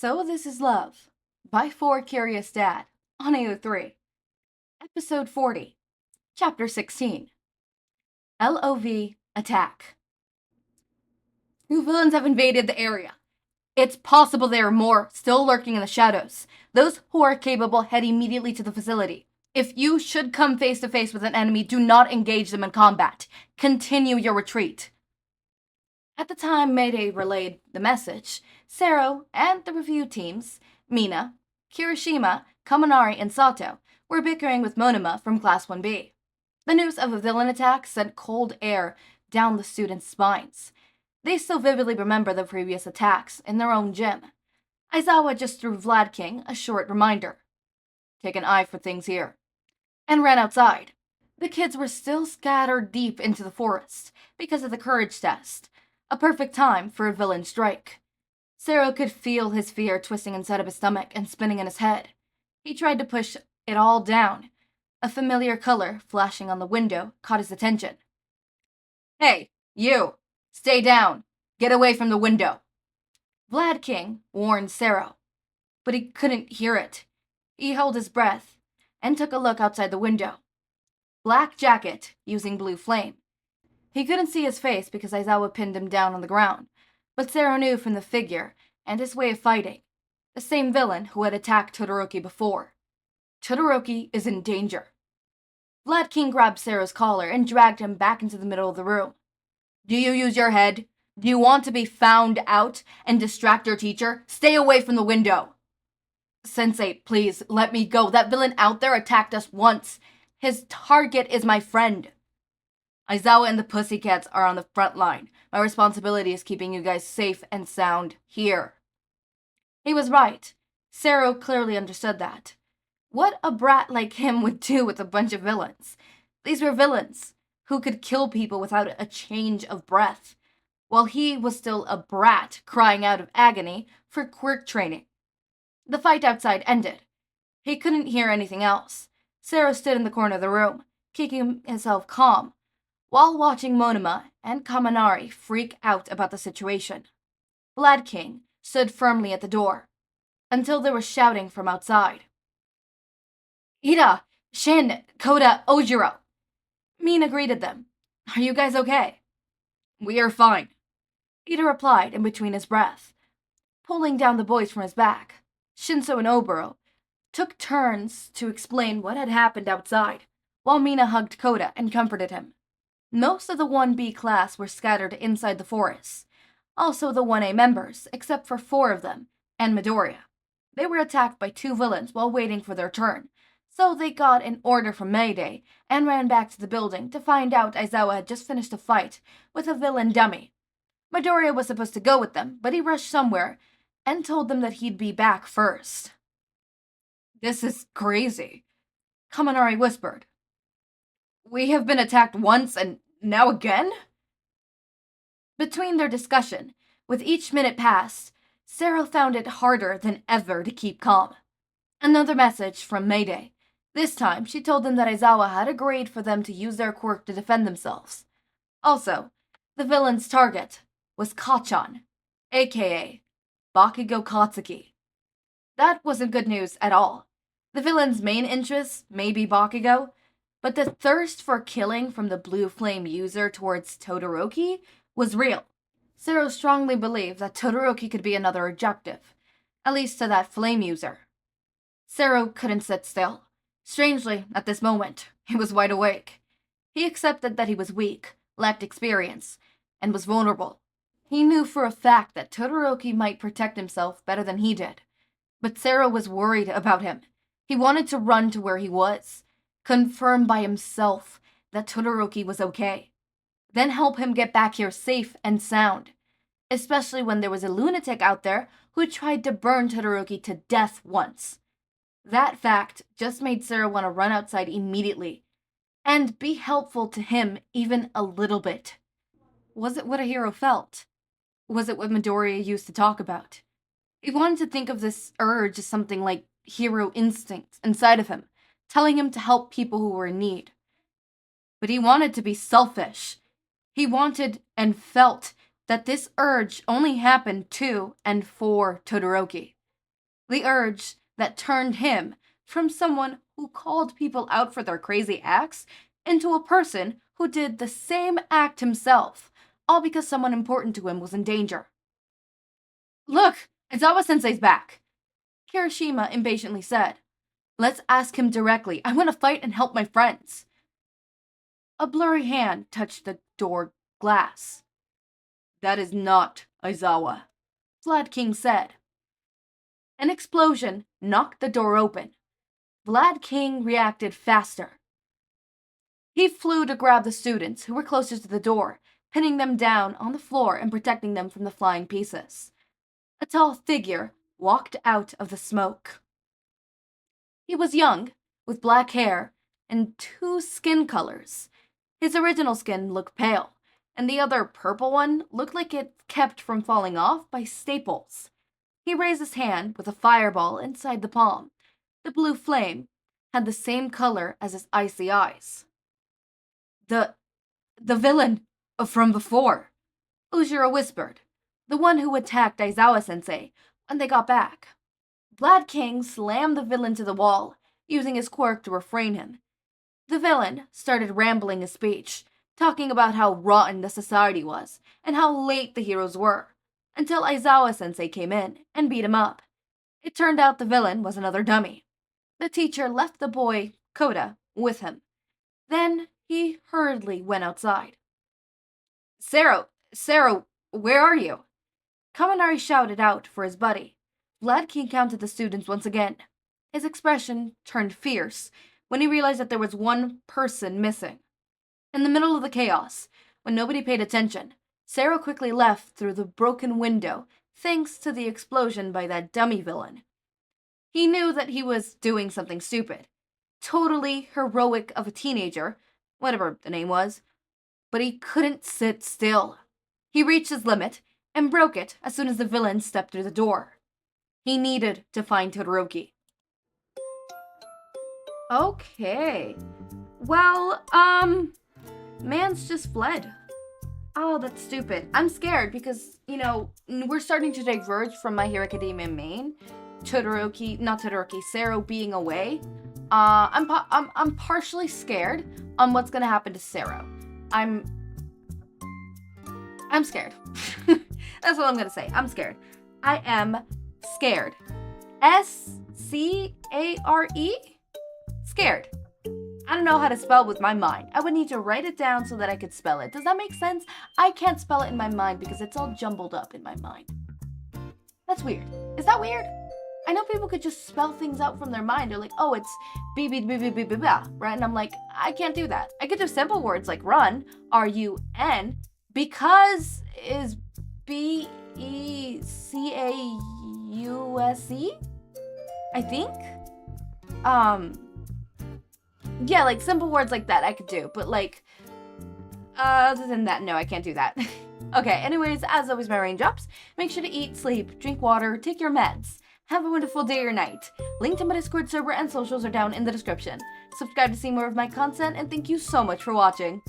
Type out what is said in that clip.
So This Is Love by 4 Curious Dad on AO3. Episode 40, Chapter 16. LOV Attack. New villains have invaded the area. It's possible there are more still lurking in the shadows. Those who are capable head immediately to the facility. If you should come face to face with an enemy, do not engage them in combat. Continue your retreat. At the time Mayday relayed the message, Sero and the review teams, Mina, Kirishima, Kaminari, and Sato, were bickering with Monoma from Class 1B. The news of a villain attack sent cold air down the students' spines. They still vividly remember the previous attacks in their own gym. Aizawa just threw Vlad King a short reminder. Take an eye for things here. And ran outside. The kids were still scattered deep into the forest because of the courage test. A perfect time for a villain strike. Sero could feel his fear twisting inside of his stomach and spinning in his head. He tried to push it all down. A familiar color flashing on the window caught his attention. Hey, you! Stay down! Get away from the window! Vlad King warned Sero, but he couldn't hear it. He held his breath and took a look outside the window. Black jacket using blue flame. He couldn't see his face because Aizawa pinned him down on the ground, but Sero knew from the figure and his way of fighting, the same villain who had attacked Todoroki before. Todoroki is in danger. Vlad King grabbed Sero's collar and dragged him back into the middle of the room. Do you use your head? Do you want to be found out and distract your teacher? Stay away from the window. Sensei, please, let me go. That villain out there attacked us once. His target is my friend. Aizawa and the Pussycats are on the front line. My responsibility is keeping you guys safe and sound here. He was right. Sero clearly understood that. What a brat like him would do with a bunch of villains. These were villains who could kill people without a change of breath, while he was still a brat crying out of agony for quirk training. The fight outside ended. He couldn't hear anything else. Sero stood in the corner of the room, keeping himself calm, while watching Monoma and Kaminari freak out about the situation. Vlad King stood firmly at the door, until there was shouting from outside. Ida, Shin, Koda, Ojiro. Mina greeted them. Are you guys okay? We are fine, Ida replied in between his breath. Pulling down the boys from his back, Shinso and Oboro took turns to explain what had happened outside, while Mina hugged Koda and comforted him. Most of the 1B class were scattered inside the forest, also the 1A members, except for 4 of them, and Midoriya. They were attacked by 2 villains while waiting for their turn, so they got an order from Mayday and ran back to the building to find out Aizawa had just finished a fight with a villain dummy. Midoriya was supposed to go with them, but he rushed somewhere and told them that he'd be back first. This is crazy, Kaminari whispered. We have been attacked once and now again? Between their discussion, with each minute passed, Sero found it harder than ever to keep calm. Another message from Mayday. This time, she told them that Aizawa had agreed for them to use their quirk to defend themselves. Also, the villain's target was Kachan, aka Bakugo Katsuki. That wasn't good news at all. The villain's main interest may be Bakugo, but the thirst for killing from the blue flame user towards Todoroki was real. Sero strongly believed that Todoroki could be another objective, at least to that flame user. Sero couldn't sit still. Strangely, at this moment, he was wide awake. He accepted that he was weak, lacked experience, and was vulnerable. He knew for a fact that Todoroki might protect himself better than he did, but Sero was worried about him. He wanted to run to where he was, confirm by himself that Todoroki was okay, then help him get back here safe and sound, especially when there was a lunatic out there who tried to burn Todoroki to death once. That fact just made Sero want to run outside immediately and be helpful to him even a little bit. Was it what a hero felt? Was it what Midoriya used to talk about? He wanted to think of this urge as something like hero instincts inside of him, telling him to help people who were in need. But he wanted to be selfish. He wanted and felt that this urge only happened to and for Todoroki. The urge that turned him from someone who called people out for their crazy acts into a person who did the same act himself, all because someone important to him was in danger. Look, Aizawa-sensei's back, Kirishima impatiently said. Let's ask him directly. I want to fight and help my friends. A blurry hand touched the door glass. That is not Aizawa, Vlad King said. An explosion knocked the door open. Vlad King reacted faster. He flew to grab the students who were closest to the door, pinning them down on the floor and protecting them from the flying pieces. A tall figure walked out of the smoke. He was young, with black hair and 2 skin colors. His original skin looked pale, and the other purple one looked like it kept from falling off by staples. He raised his hand with a fireball inside the palm. The blue flame had the same color as his icy eyes. The villain from before, Ujiro whispered, the one who attacked Aizawa-sensei when they got back. Vlad King slammed the villain to the wall, using his quirk to refrain him. The villain started rambling his speech, talking about how rotten the society was and how late the heroes were, until Aizawa-sensei came in and beat him up. It turned out the villain was another dummy. The teacher left the boy, Koda, with him. Then he hurriedly went outside. Sero, where are you? Kaminari shouted out for his buddy. Vlad King counted the students once again. His expression turned fierce when he realized that there was one person missing. In the middle of the chaos, when nobody paid attention, Sero quickly left through the broken window thanks to the explosion by that dummy villain. He knew that he was doing something stupid, totally heroic of a teenager, whatever the name was, but he couldn't sit still. He reached his limit and broke it as soon as the villain stepped through the door. He needed to find Todoroki. Okay. Well, man's just fled. Oh, that's stupid. I'm scared because, we're starting to diverge from My Hero Academia main. Sero being away. I'm partially scared on what's gonna happen to Sero. I'm scared. That's what I'm gonna say. I'm scared. I am scared. S-C-A-R-E? Scared. I don't know how to spell with my mind. I would need to write it down so that I could spell it. Does that make sense? I can't spell it in my mind because it's all jumbled up in my mind. That's weird. Is that weird? I know people could just spell things out from their mind. They're like, oh, it's b-b-b-b-b-b-b, right? And I'm like, I can't do that. I could do simple words like run, R-U-N, because is B-E-C-A-U-S-E, I think? Yeah, like simple words like that I could do, but other than that, no, I can't do that. Okay, anyways, as always, my raindrops, make sure to eat, sleep, drink water, take your meds. Have a wonderful day or night. Link to my Discord server and socials are down in the description. Subscribe to see more of my content, and thank you so much for watching.